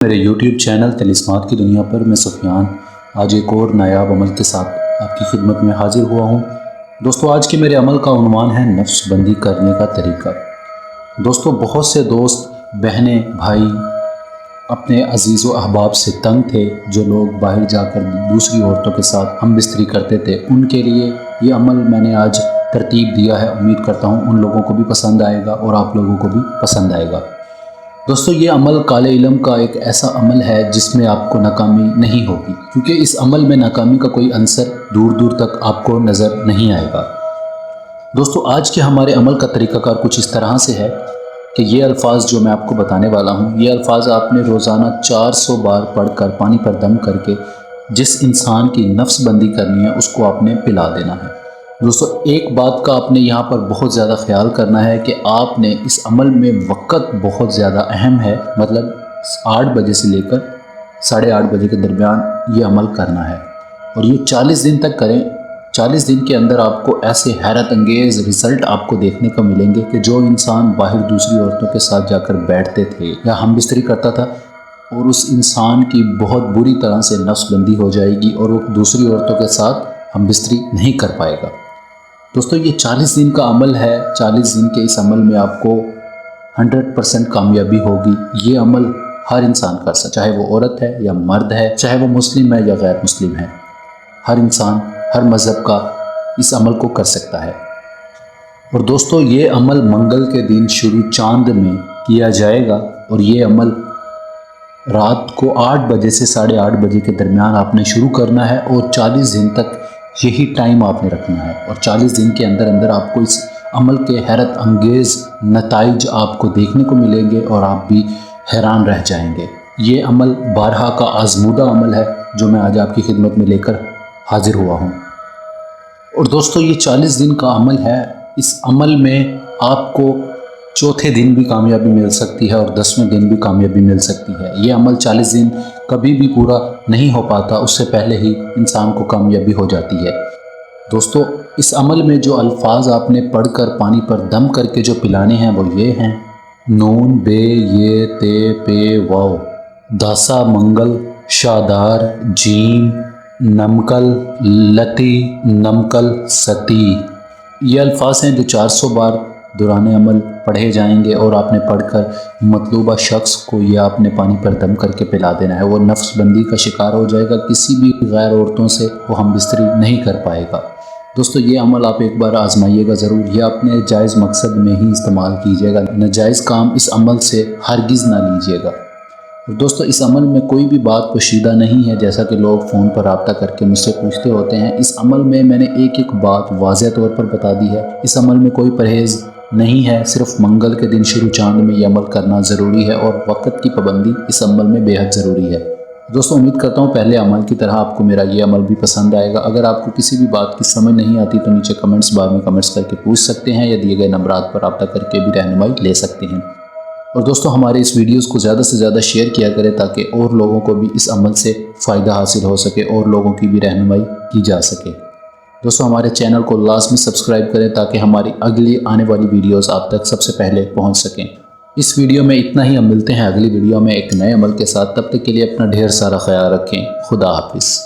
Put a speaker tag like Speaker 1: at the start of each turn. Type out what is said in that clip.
Speaker 1: मेरे YouTube channel तिलिस्मात की दुनिया पर मैं सुफियान आज एक और नायाब अमल के साथ आपकी खिदमत में हाजिर हुआ हूँ। दोस्तों, आज के मेरे अमल का उन्वान है नफ्सबंदी करने का तरीका। दोस्तों, बहुत से दोस्त बहनें भाई अपने अजीज़ व अहबाब से तंग थे जो लोग बाहर जाकर दूसरी औरतों के साथ हम बिस्तरी करते थे। उनके लिए ये अमल मैंने आज तरतीब दिया है। उम्मीद करता हूँ उन लोगों को भी पसंद आएगा और आप लोगों को भी पसंद आएगा। दोस्तों, ये अमल काले इल्म का एक ऐसा अमल है जिसमें आपको नाकामी नहीं होगी, क्योंकि इस अमल में नाकामी का कोई अंसर दूर दूर तक आपको नज़र नहीं आएगा। दोस्तों, आज के हमारे अमल का तरीक़ाकार कुछ इस तरह से है कि ये अल्फाज जो मैं आपको बताने वाला हूँ, ये अल्फाज आपने रोज़ाना 400 बार पढ़कर पानी पर दम करके जिस इंसान की नफ्सबंदी करनी है उसको आपने पिला देना है। दोस्तों, एक बात का आपने यहाँ पर बहुत ज़्यादा ख्याल करना है कि आपने इस अमल में वक़्त बहुत ज़्यादा अहम है, मतलब 8 बजे से लेकर 8:30 बजे के दरमियान ये अमल करना है और ये 40 दिन तक करें। 40 दिन के अंदर आपको ऐसे हैरत अंगेज़ रिज़ल्ट आपको देखने को मिलेंगे कि जो इंसान बाहर दूसरी औरतों के साथ जाकर बैठते थे या हम बिस्तरी करता था और उस इंसान की बहुत बुरी तरह से नफ्सबंदी हो जाएगी और वो दूसरी औरतों के साथ हम बिस्तरी नहीं कर पाएगा। दोस्तों, ये 40 दिन का अमल है। 40 दिन के इस अमल में आपको 100% कामयाबी होगी। ये अमल हर इंसान कर सकता, चाहे वो औरत है या मर्द है, चाहे वो मुस्लिम है या गैर मुस्लिम है। हर इंसान हर मज़हब का इस अमल को कर सकता है। और दोस्तों, ये अमल मंगल के दिन शुरू चांद में किया जाएगा और ये अमल रात को 8 बजे से 8:30 बजे के दरमियान आपने शुरू करना है और 40 दिन तक यही टाइम आपने रखना है। और 40 दिन के अंदर अंदर आपको इस अमल के हैरत अंगेज़ नताइज आपको देखने को मिलेंगे और आप भी हैरान रह जाएंगे। ये अमल बारहा का आजमूदा अमल है जो मैं आज आपकी खिदमत में लेकर हाजिर हुआ हूँ। और दोस्तों, ये 40 दिन का अमल है। इस अमल में आपको चौथे दिन भी कामयाबी मिल सकती है और 10वें दिन भी कामयाबी मिल सकती है। ये अमल 40 दिन कभी भी पूरा नहीं हो पाता, उससे पहले ही इंसान को कामयाबी हो जाती है। दोस्तों, इस अमल में जो अल्फाज आपने पढ़कर पानी पर दम करके जो पिलाने हैं वो ये हैं: नून बे ये ते पे वाव, दासा मंगल शादार जीम नमकल लती नमकल सती। ये अल्फाज हैं जो 400 बार दौरान अमल पढ़े जाएंगे और आपने पढ़कर मतलूबा शख्स को या आपने पानी पर दम करके पिला देना है। वो नफ्सबंदी का शिकार हो जाएगा, किसी भी गैर औरतों से वो हम बिस्तरी नहीं कर पाएगा। दोस्तों, ये अमल आप एक बार आजमाइएगा ज़रूर। ये अपने जायज़ मकसद में ही इस्तेमाल कीजिएगा, नाजायज़ काम इस अमल से हरगिज़ ना लीजिएगा। और दोस्तों, इस अमल में कोई भी बात पोशीदा नहीं है, जैसा कि लोग फ़ोन पर रब्ता करके मुझसे पूछते होते हैं। इस अमल में मैंने एक एक बात वाज़ेह तौर पर बता दी है। इस अमल में कोई परहेज़ नहीं है, सिर्फ मंगल के दिन शुरू चांद में ये अमल करना ज़रूरी है और वक़्त की पाबंदी इस अमल में बेहद ज़रूरी है। दोस्तों, उम्मीद करता हूँ पहले अमल की तरह आपको मेरा ये अमल भी पसंद आएगा। अगर आपको किसी भी बात की समझ नहीं आती तो नीचे कमेंट्स बार में कमेंट्स करके पूछ सकते हैं या दिए गए नंबरात पर रब्ता करके भी रहनुमाई ले सकते हैं। और दोस्तों, हमारे इस वीडियोस को ज़्यादा से ज़्यादा शेयर किया करें ताकि और लोगों को भी इस अमल से फ़ायदा हासिल हो सके और लोगों की भी रहनुमाई की जा सके। दोस्तों, हमारे चैनल को लाजमी सब्सक्राइब करें ताकि हमारी अगली आने वाली वीडियोस आप तक सबसे पहले पहुंच सकें। इस वीडियो में इतना ही। हम मिलते हैं अगली वीडियो में एक नए अमल के साथ। तब तक के लिए अपना ढेर सारा ख्याल रखें। खुदा हाफिज़।